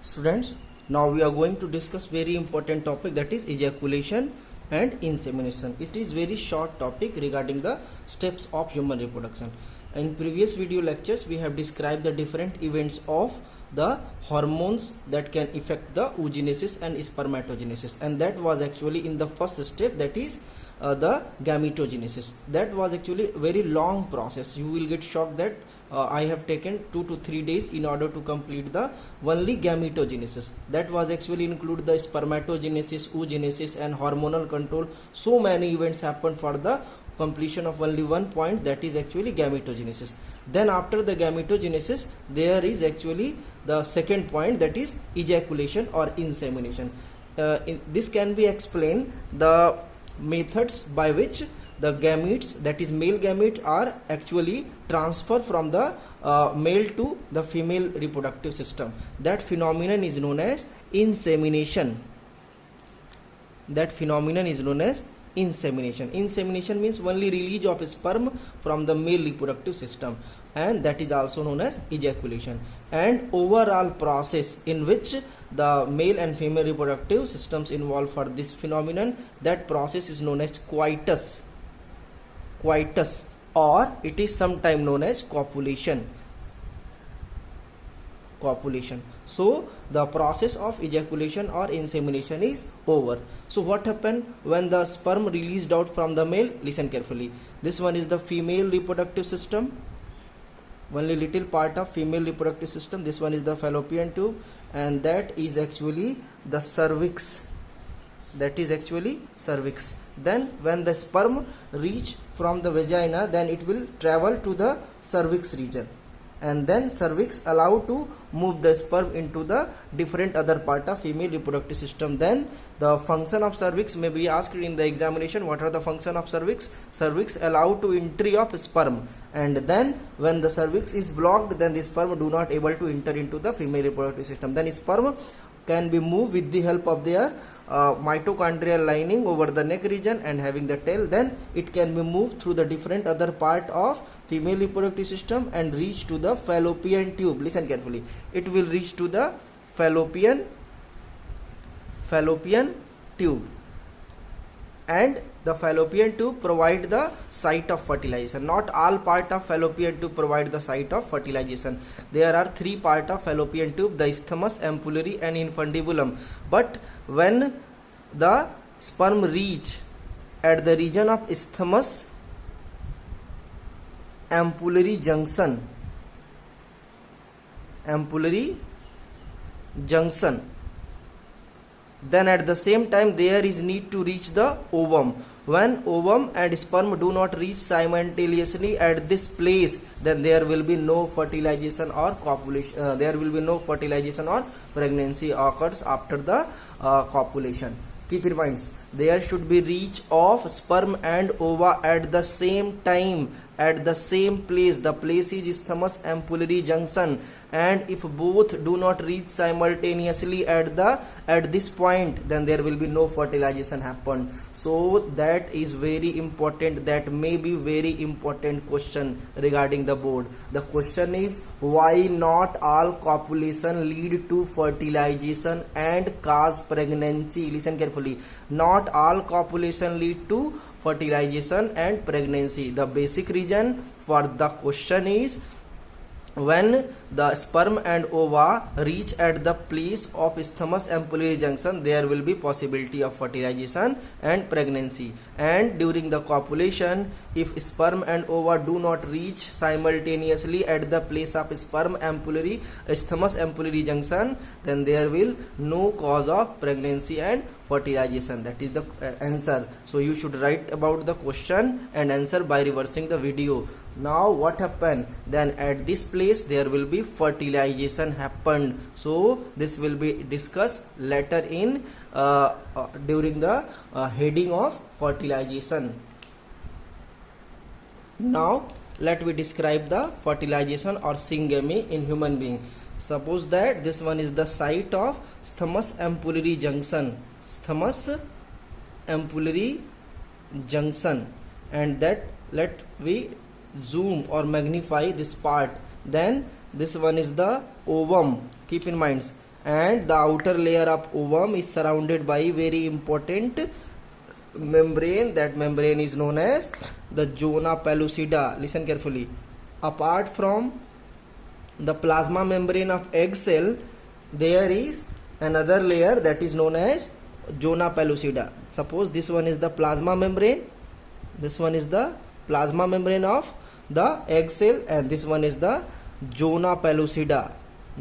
Students, now we are going to discuss very important topic, that is ejaculation and insemination. It is very short topic regarding the steps of human reproduction. In previous video lectures we have described the different events of the hormones that can affect the oogenesis and spermatogenesis, and that was actually in the first step, that is the gametogenesis. That was actually very long process. You will get shocked that I have taken 2 to 3 days in order to complete the only gametogenesis. That was actually include the spermatogenesis, oogenesis and hormonal control. So many events happened for the completion of only one point, that is actually gametogenesis. Then after the gametogenesis there is actually the second point, that is ejaculation or insemination. This can be explained the methods by which the gametes, that is male gametes, are actually transferred from the male to the female reproductive system. That phenomenon is known as insemination. That phenomenon is known as insemination. Insemination means only release of sperm from the male reproductive system, and that is also known as ejaculation. And overall process in which the male and female reproductive systems involved for this phenomenon, that process is known as coitus, or it is sometimes known as copulation. So the process of ejaculation or insemination is over. So what happened when the sperm released out from the male? Listen carefully. This one is the female reproductive system, only little part of female reproductive system. This one is the fallopian tube, and that is actually the cervix. Then when the sperm reach from the vagina, then it will travel to the cervix region, and then cervix allow to move the sperm into the different other part of female reproductive system. Then the function of cervix may be asked in the examination. What are the function of cervix? Cervix allow to entry of sperm, and then when the cervix is blocked, then the sperm do not able to enter into the female reproductive system. Then sperm can be moved with the help of their mitochondrial lining over the neck region and having the tail. Then it can be moved through the different other part of female reproductive system and reach to the fallopian tube. Listen carefully. It will reach to the fallopian tube, and the fallopian tube provide the site of fertilization. Not all part of fallopian tube provide the site of fertilization. There are 3 part of fallopian tube: the isthmus, ampullary and infundibulum. But when the sperm reach at the region of isthmus ampullary junction, then at the same time there is need to reach the ovum. When ovum and sperm do not reach simultaneously at this place, then there will be no fertilization or copulation. There will be no fertilization or pregnancy occurs after the copulation. Keep in mind, there should be reach of sperm and ova at the same time, at the same place. The place is isthmus ampullary junction, and if both do not reach simultaneously at this point, then there will be no fertilization happen. So that is very important. That may be very important question regarding the board. The question is, why not all copulation lead to fertilization and cause pregnancy? Listen carefully. Not all copulation lead to fertilization and pregnancy. The basic reason for the question is, when the sperm and ova reach at the place of isthmus ampullary junction, there will be possibility of fertilization and pregnancy. And during the copulation, if sperm and ova do not reach simultaneously at the place of isthmus ampullary junction, then there will no cause of pregnancy and fertilization. That is the answer. So you should write about the question and answer by reversing the video. Now what happened? Then at this place there will be fertilization happened. So this will be discussed later in during the heading of fertilization. Now let me describe the fertilization or syngamy in human being. Suppose that this one is the site of isthmus ampullary junction, and that let we zoom or magnify this part. Then this one is the ovum. Keep in mind, and the outer layer of ovum is surrounded by very important membrane. That membrane is known as the zona pellucida. Listen carefully. Apart from the plasma membrane of egg cell, there is another layer that is known as zona pellucida. Suppose this one is the plasma membrane, this one is the plasma membrane of the egg cell, and this one is the zona pellucida.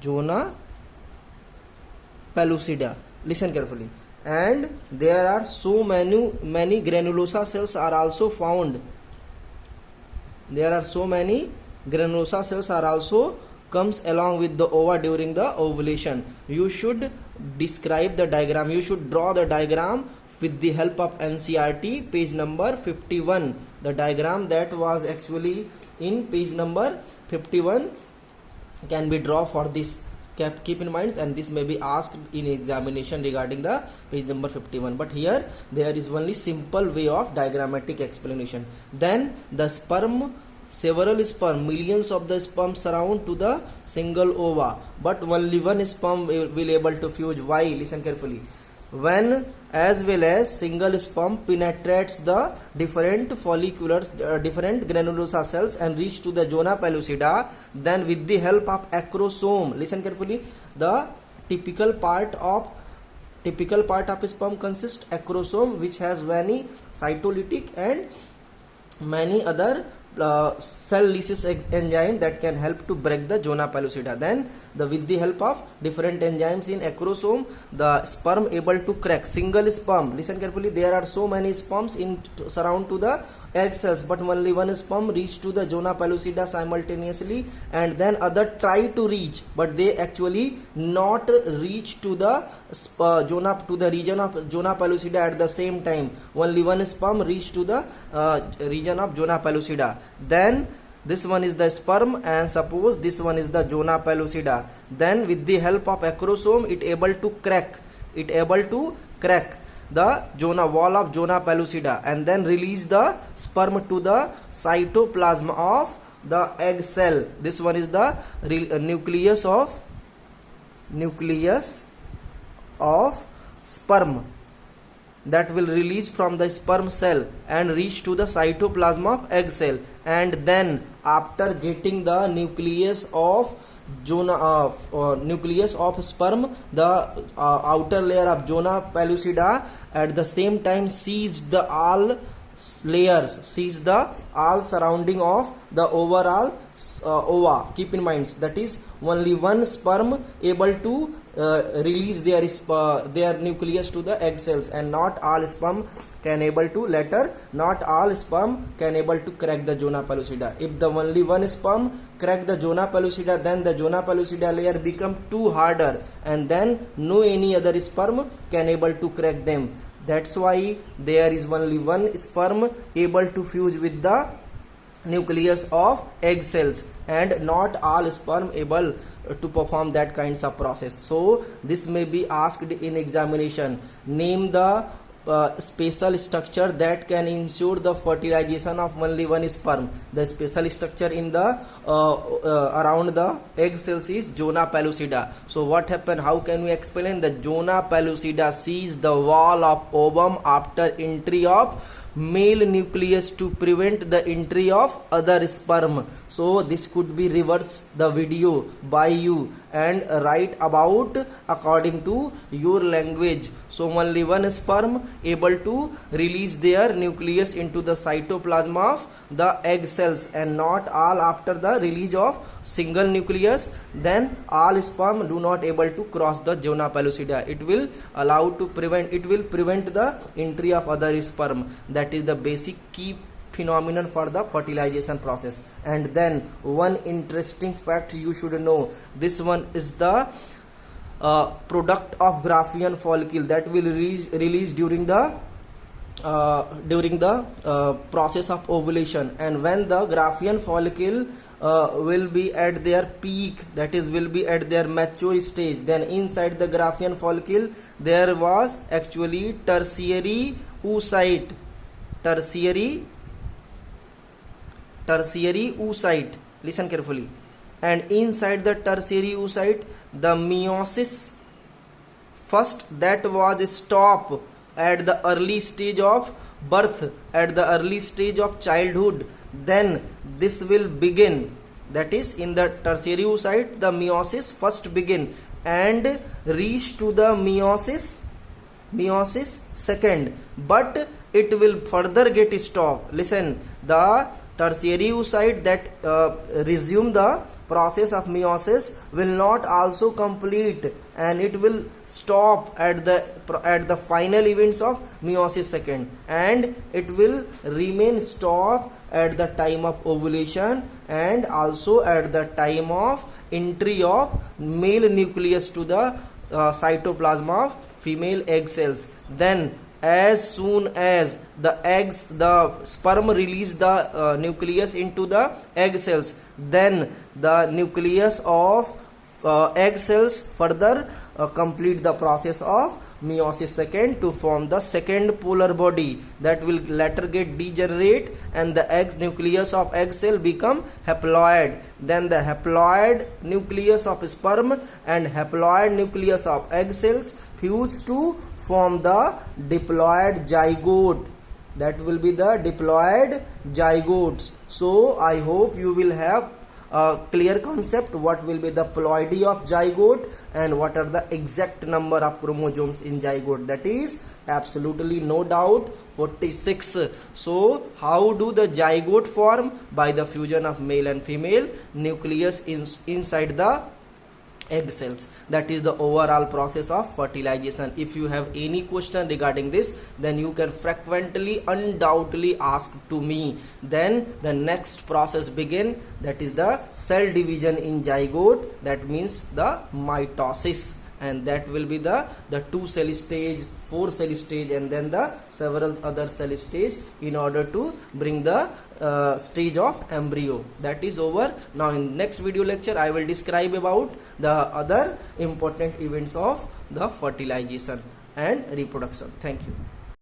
Zona pellucida. Listen carefully. And there are so many granulosa cells are also found. There are so many granulosa cells are also comes along with the ova during the ovulation. You should describe the diagram, you should draw the diagram with the help of NCERT, page number 51. The diagram that was actually in page number 51 can be drawn for this. Keep in mind, and this may be asked in examination regarding the page number 51, but here there is only simple way of diagrammatic explanation. Then the sperm, several sperm, millions of the sperm surround to the single ova, but only one sperm will able to fuse. Why? Listen carefully. When as well as single sperm penetrates the different folliculars, different granulosa cells and reach to the zona pellucida, then with the help of acrosome, listen carefully, the typical part of sperm consists acrosome, which has many cytolytic and many other cell lysis enzyme that can help to break the zona pellucida. Then with the help of different enzymes in acrosome, the sperm able to crack. Single sperm, listen carefully, there are so many sperms in surround to the egg cells, but only one sperm reach to the zona pellucida simultaneously, and then other try to reach, but they actually not reach to the region of zona pellucida at the same time. Only one sperm reach to the region of zona pellucida. Then this one is the sperm, and suppose this one is the zona pellucida. Then with the help of acrosome, it able to crack the zona wall of zona pellucida, and then release the sperm to the cytoplasm of the egg cell. This one is the nucleus of sperm that will release from the sperm cell and reach to the cytoplasm of egg cell. And then after getting the nucleus of sperm, the outer layer of zona pellucida at the same time sees the all surrounding of the overall ova. Keep in mind that is only one sperm able to release their nucleus to the egg cells, and not all sperm can able to crack the zona pellucida. If the only one sperm crack the zona pellucida, then the zona pellucida layer become too harder, and then no any other sperm can able to crack them. That's why there is only one sperm able to fuse with the nucleus of egg cells, and not all sperm able to perform that kinds of process. So this may be asked in examination. Name the special structure that can ensure the fertilization of only one sperm. The special structure in the around the egg cells is zona pellucida. So what happened? How can we explain? The zona pellucida sees the wall of ovum after entry of male nucleus to prevent the entry of other sperm. So this could be reverse the video by you and write about according to your language. So only one sperm able to release their nucleus into the cytoplasm of the egg cells, and not all after the release of single nucleus. Then all sperm do not able to cross the zona pellucida. It will prevent the entry of other sperm. That is the basic key phenomenon for the fertilization process. And then one interesting fact you should know, this one is the product of Graafian follicle that will release during the process of ovulation. And when the Graafian follicle will be at their peak, that is will be at their mature stage, then inside the Graafian follicle there was actually tertiary oocyte. Listen carefully. And inside the tertiary oocyte, the meiosis first that was stop at the early stage of birth, at the early stage of childhood, then this will begin, that is in the tertiary oocyte the meiosis first begin and reach to the meiosis second, but it will further get stopped. Listen, the tertiary oocyte that resume the process of meiosis will not also complete, and it will stop at the final events of meiosis second, and it will remain stop at the time of ovulation and also at the time of entry of male nucleus to the cytoplasm of female egg cells. Then as soon as the sperm release the nucleus into the egg cells, then the nucleus of egg cells further complete the process of meiosis second to form the second polar body that will later get degenerate, and the nucleus of egg cell become haploid. Then the haploid nucleus of sperm and haploid nucleus of egg cells fuse to form the diploid zygote. That will be the diploid zygotes. So I hope you will have a clear concept what will be the ploidy of zygote and what are the exact number of chromosomes in zygote. That is absolutely no doubt 46. So how do the zygote form? By the fusion of male and female nucleus inside the egg cells. That is the overall process of fertilization. If you have any question regarding this, then you can frequently undoubtedly ask to me. Then the next process begin, that is the cell division in zygote, that means the mitosis, and that will be the 2 cell stage, 4 cell stage, and then the several other cell stage in order to bring the stage of embryo. That is over. Now in next video lecture I will describe about the other important events of the fertilization and reproduction. Thank you.